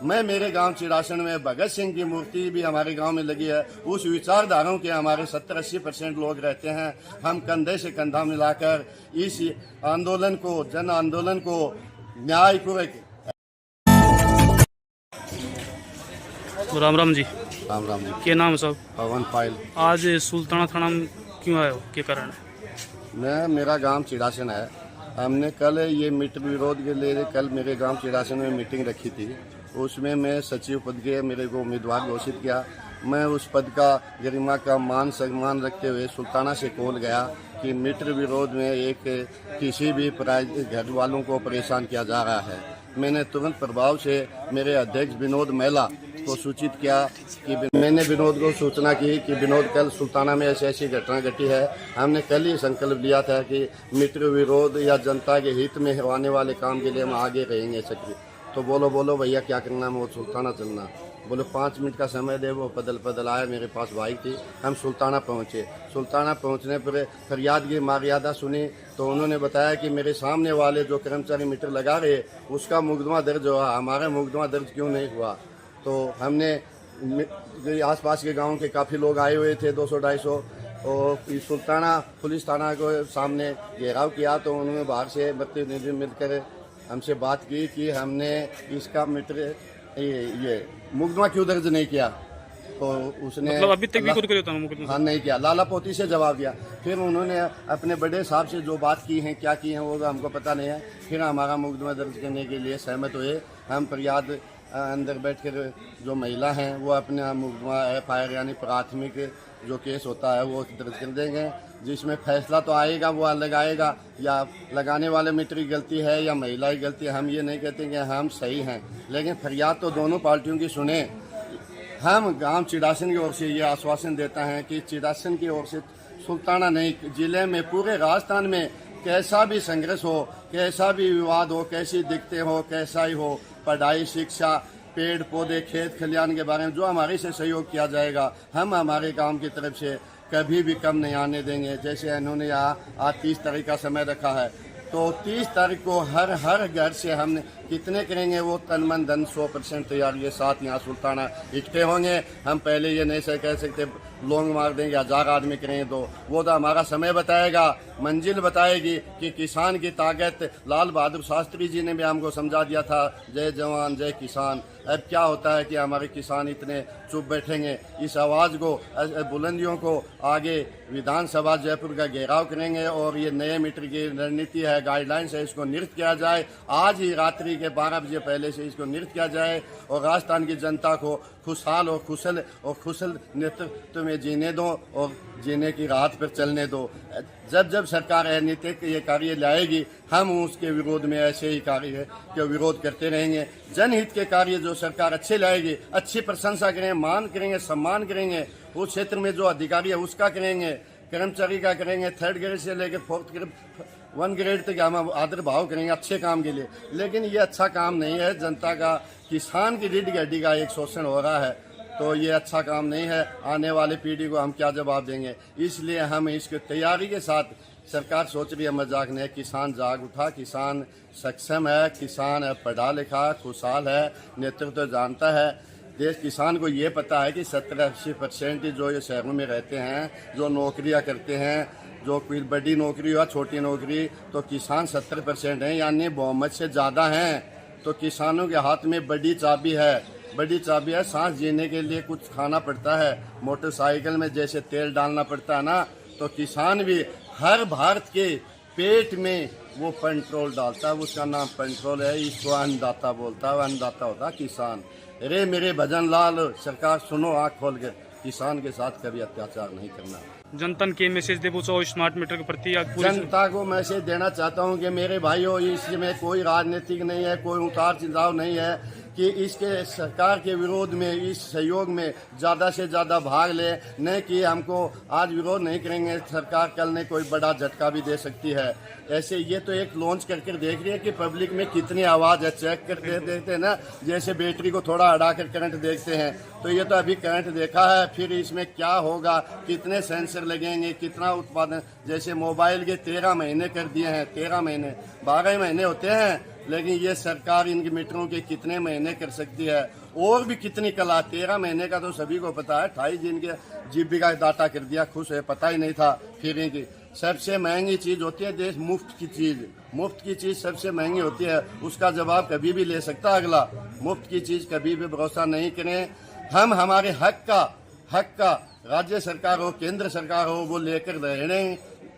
मैं मेरे गांव चिड़ासन में भगत सिंह की मूर्ति भी हमारे गांव में लगी है। उस विचारधाराओं के हमारे 70-80% लोग रहते हैं। हम कंधे से कंधा मिलाकर इस आंदोलन को, जन आंदोलन को न्यायपूर्वक। राम राम जी। राम राम जी। क्या नाम है साहब? पवन पायल। आज सुल्ताना थाना में क्यों आए हो, क्या कारण है? मेरा गांव चिड़ासन है। हमने कल ये मीटर विरोध के लिए कल मेरे गांव चिड़ासन में मीटिंग रखी थी। उसमें मैं सचिव पद के मेरे को उम्मीदवार घोषित किया। मैं उस पद का गरिमा का मान सम्मान रखते हुए सुल्ताना से कॉल गया कि मीटर विरोध में एक किसी भी घर वालों को परेशान किया जा रहा है। मैंने तुरंत प्रभाव से मेरे अध्यक्ष विनोद महिला को सूचित किया कि मैंने विनोद को सूचना की कि विनोद कल सुल्ताना में ऐसी ऐसी घटना घटी है। हमने कल ही संकल्प लिया था कि मीटर विरोध या जनता के हित में होने वाले काम के लिए हम आगे रहेंगे सक्रिय। तो बोलो भैया क्या करना है? वो सुल्ताना चलना। बोले 5 मिनट का समय दे। वो पैदल आया, मेरे पास बाइक थी। हम सुल्ताना पहुँचे। सुल्ताना पहुँचने पर फरियाद की मर्यादा सुनी तो उन्होंने बताया कि मेरे सामने वाले जो कर्मचारी मीटर लगा रहे उसका मुकदमा दर्ज हुआ, हमारा मुकदमा दर्ज क्यों नहीं हुआ? तो हमने आसपास के गांव के काफ़ी लोग आए हुए थे, 200-250, और सुल्ताना पुलिस थाना को सामने घेराव किया। तो उन्होंने बाहर से प्रतिनिधि मिलकर हमसे बात की कि हमने इसका मीटर ये मुकदमा क्यों दर्ज नहीं किया। तो उसने मतलब अभी तक भी खुद कर मुकदमा हाँ नहीं किया, लाला पोती से जवाब दिया। फिर उन्होंने अपने बड़े साहब से जो बात की है, क्या की है वो हमको पता नहीं है। फिर हमारा मुकदमा दर्ज करने के लिए सहमत हुए। हम फरियाद अंदर बैठकर जो महिला हैं वो अपना मुकदमा FIR यानी प्राथमिक जो केस होता है वो दर्ज कर देंगे, जिसमें फैसला तो आएगा वो अलग आएगा, या लगाने वाले मीटर की गलती है या महिला की गलती है। हम ये नहीं कहते कि हम सही हैं, लेकिन फरियाद तो दोनों पार्टियों की सुने। हम गांव चिड़ासन की ओर से ये आश्वासन देता है कि चिड़ासन की ओर से सुल्ताना नहीं, जिले में पूरे राजस्थान में कैसा भी संघर्ष हो, कैसा भी विवाद हो, कैसी दिक्कतें हो, कैसा ही हो, पढ़ाई, शिक्षा, पेड़ पौधे, खेत खलियान के बारे में जो हमारे से सहयोग किया जाएगा, हम हमारे गांव की तरफ से कभी भी कम नहीं आने देंगे। जैसे इन्होंने यहाँ आज 30 तारीख का समय रखा है, तो 30 तारीख को हर घर से हमने कितने करेंगे वो तन मन धन 100% तैयार ये साथ यहाँ सुल्ताना इकट्ठे होंगे। हम पहले ये नहीं से कह सकते लोग मार देंगे 1000 आदमी करेंगे, तो वो तो हमारा समय बताएगा, मंजिल बताएगी कि किसान की ताकत। लाल बहादुर शास्त्री जी ने भी हमको समझा दिया था, जय जवान जय किसान। अब क्या होता है कि हमारे किसान इतने चुप बैठेंगे। इस आवाज़ को, बुलंदियों को आगे विधानसभा जयपुर का घेराव करेंगे और ये नए मीटर की रणनीति है, गाइडलाइंस है, इसको नृत्य किया जाए। आज ही रात्रि के 12 बजे पहले से इसको नृत्य किया जाए और राजस्थान की जनता को खुशहाल और कुशल नेतृत्व में जीने दो और जीने की राहत पर चलने दो। जब सरकार नीतिक ये कार्य लाएगी, हम उसके विरोध में ऐसे ही कार्य के विरोध करते रहेंगे। जनहित के कार्य जो सरकार अच्छे लाएगी, अच्छी प्रशंसा करेंगे, मान करेंगे, सम्मान करेंगे। उस क्षेत्र में जो अधिकारी है उसका करेंगे, कर्मचारी का करेंगे, 3rd ग्रेड से लेकर 4th ग्रेड 1 ग्रेड तक हम आदर भाव करेंगे अच्छे काम के लिए। लेकिन ये अच्छा काम नहीं है। जनता का, किसान की रीढ़ की हड्डी का एक शोषण हो रहा है, तो ये अच्छा काम नहीं है। आने वाली पीढ़ी को हम क्या जवाब देंगे? इसलिए हम इसकी तैयारी के साथ, सरकार सोच रही है मजाक नहीं, किसान जाग उठा, किसान सक्षम है, किसान पढ़ा लिखा खुशहाल है, नेतृत्व जानता है। देश किसान को ये पता है कि 70-80% जो ये शहरों में रहते हैं, जो नौकरियां करते हैं, जो कोई बड़ी नौकरी हो छोटी नौकरी, तो किसान 70% हैं, यानी बहुमत से ज़्यादा हैं। तो किसानों के हाथ में बड़ी चाबी है। सांस जीने के लिए कुछ खाना पड़ता है, मोटरसाइकिल में जैसे तेल डालना पड़ता है ना, तो किसान भी हर भारत के पेट में वो पेट्रोल डालता है। उसका नाम पेट्रोल है। इसको अन्नदाता बोलता है। अन्नदाता होता किसान। अरे मेरे भजन लाल, सरकार सुनो आँख खोल के, किसान के साथ कभी अत्याचार नहीं करना। जनता के मैसेज दे पूछो स्मार्ट मीटर के प्रति। जनता को मैसेज देना चाहता हूं कि मेरे भाइयों, इसमें कोई राजनीतिक नहीं है, कोई उतार चढ़ाव नहीं है कि इसके सरकार के विरोध में, इस सहयोग में ज़्यादा से ज़्यादा भाग ले। नहीं कि हमको आज विरोध नहीं करेंगे, सरकार कल ने कोई बड़ा झटका भी दे सकती है। ऐसे ये तो एक लॉन्च करके देख रही है कि पब्लिक में कितनी आवाज़ है। चेक करके देखते हैं ना, जैसे बैटरी को थोड़ा हटाकर करंट देखते हैं, तो ये तो अभी करंट देखा है। फिर इसमें क्या होगा, कितने सेंसर लगेंगे, कितना उत्पादन। जैसे मोबाइल के 13 महीने कर दिए हैं, 13 महीने, 12 महीने होते हैं, लेकिन ये सरकार इनके मीटरों के कितने महीने कर सकती है, और भी कितनी कला। 13 महीने का तो सभी को पता है, 28 दिन के जीबी का डाटा कर दिया, खुश है, पता ही नहीं था। फिर इनकी सबसे महंगी चीज होती है देश, मुफ्त की चीज। मुफ्त की चीज सबसे महंगी होती है, उसका जवाब कभी भी ले सकता है अगला। मुफ्त की चीज कभी भी भरोसा नहीं करें। हम हमारे हक का राज्य सरकार हो, केंद्र सरकार हो, वो लेकर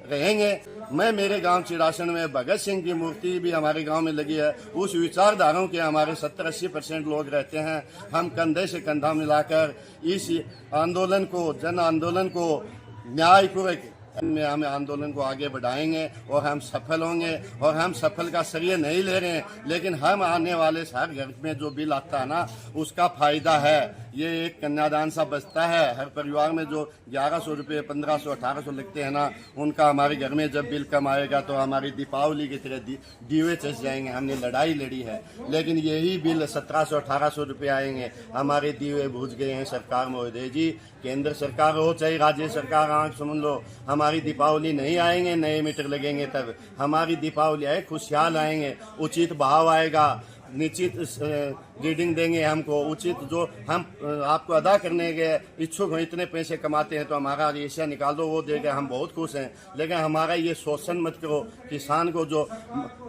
रहेंगे। मैं मेरे गांव चिड़ासन में भगत सिंह की मूर्ति भी हमारे गांव में लगी है। उस विचारधाराओं के हमारे 70-80% लोग रहते हैं। हम कंधे से कंधा मिलाकर इस आंदोलन को, जन आंदोलन को न्यायपूर्वक हम आंदोलन को आगे बढ़ाएंगे और हम सफल होंगे। और हम सफल का श्रेय नहीं ले रहे हैं, लेकिन हम आने वाले हर घर में जो बिल आता है ना, उसका फायदा है। ये एक कन्यादान सा बचता है। हर परिवार में जो 1100 रुपये, 1500, 1800 लगते हैं ना, उनका हमारे घर में जब बिल कम आएगा तो हमारी दीपावली की तरह दीवे चस जाएंगे। हमने लड़ाई लड़ी है, लेकिन यही बिल 1700-1800 रुपये आएंगे, हमारे दीवे बुझ गए हैं। सरकार महोदय जी, केंद्र सरकार हो चाहे राज्य सरकार, आंख समझ लो, हमारी दीपावली नहीं आएंगे, नए मीटर लगेंगे तब हमारी दीपावली आए, खुशहाल आएंगे, उचित भाव आएगा, निश्चित रीडिंग देंगे हमको, उचित जो हम आपको अदा करने के इच्छुक हो। इतने पैसे कमाते हैं तो हमारा रेशिया निकाल दो, वो देगा, हम बहुत खुश हैं। लेकिन हमारा ये शोषण मत करो। किसान को जो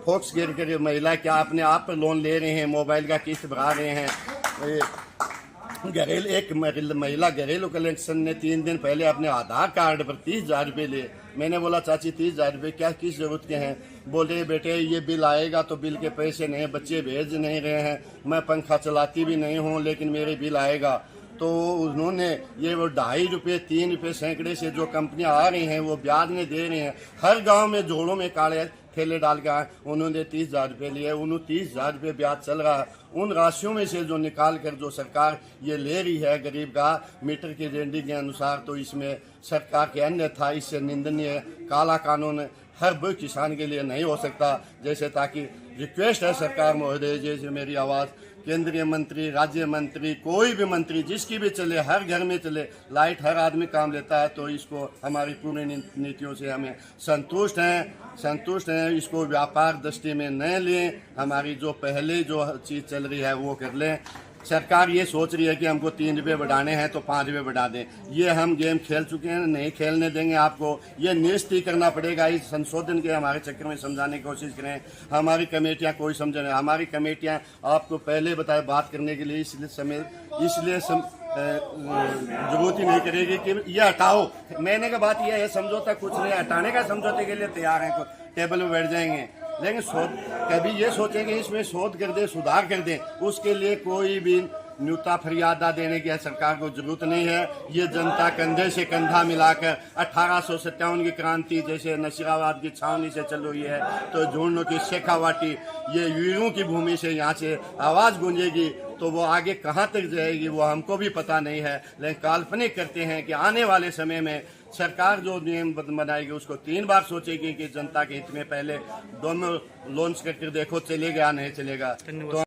फोक्स गिर कर महिला क्या अपने आप पर लोन ले रहे हैं, मोबाइल का किस्त भरा रहे हैं। एक महिला घरेलू कलेक्शन ने 3 दिन पहले अपने आधार कार्ड पर 30,000 रुपये लिए। मैंने बोला चाची 30,000 रुपये क्या किस जरूरत के हैं? बोले बेटे ये बिल आएगा तो बिल के पैसे नहीं, बच्चे भेज नहीं रहे हैं, मैं पंखा चलाती भी नहीं हूँ, लेकिन मेरे बिल आएगा। तो उन्होंने ये वो 2.5 रुपये, 3 रुपये सैकड़े से जो कंपनियां आ रही हैं वो ब्याज में दे रही हैं। हर गांव में जोड़ों में काले ठेले डाल के उन्होंने 30,000 रुपये लिए, उन्होंने 30,000 रुपये ब्याज चल रहा है। उन राशियों में से जो निकाल कर जो सरकार ये ले रही है गरीब का मीटर की रीडिंग के अनुसार, तो इसमें सरकार के अन्यथा इससे निंदनीय काला कानून हर वो किसान के लिए नहीं हो सकता। जैसे ताकि रिक्वेस्ट है सरकार महोदय जी से, मेरी आवाज़ केंद्रीय मंत्री, राज्य मंत्री, कोई भी मंत्री जिसकी भी चले, हर घर में चले, लाइट हर आदमी काम लेता है, तो इसको हमारी पूरी नीतियों से हमें संतुष्ट हैं। इसको व्यापार दृष्टि में न लें, हमारी जो पहले जो चीज़ चल रही है वो कर लें। सरकार ये सोच रही है कि हमको 3 रुपये बढ़ाने हैं तो 5 रुपये बढ़ा दें। ये हम गेम खेल चुके हैं, नहीं खेलने देंगे आपको। ये निश्चित करना पड़ेगा। इस संशोधन के हमारे चक्कर में समझाने की कोशिश करें। हमारी कमेटियां कोई समझे नहीं, हमारी कमेटियां आपको पहले बताए बात करने के लिए इसलिए जरूरत ही नहीं करेगी कि ये हटाओ। मैंने का बात यह है, समझौता कुछ नहीं, हटाने का समझौते के लिए तैयार हैं, टेबल पर बैठ जाएंगे, लेकिन कभी ये सोचेंगे इसमें शोध कर दे, सुधार कर दे, उसके लिए कोई भी न्यूनता फरियादा देने की तरकार को जरूरत नहीं है। ये जनता कंधे से कंधा मिलाकर 1857 की क्रांति जैसे नसीराबाद की छावनी से चल रही है, तो झुंझुनू की शेखावाटी, ये वीरों की भूमि से यहाँ से आवाज गूंजेगी, तो वो आगे कहाँ तक जाएगी वो हमको भी पता नहीं है। लेकिन काल्पनिक करते हैं कि आने वाले समय में सरकार जो नियम बनाएगी उसको 3 बार सोचेगी कि जनता के हित में पहले दोनों लॉन्च करके देखो चलेगा नहीं चलेगा। तो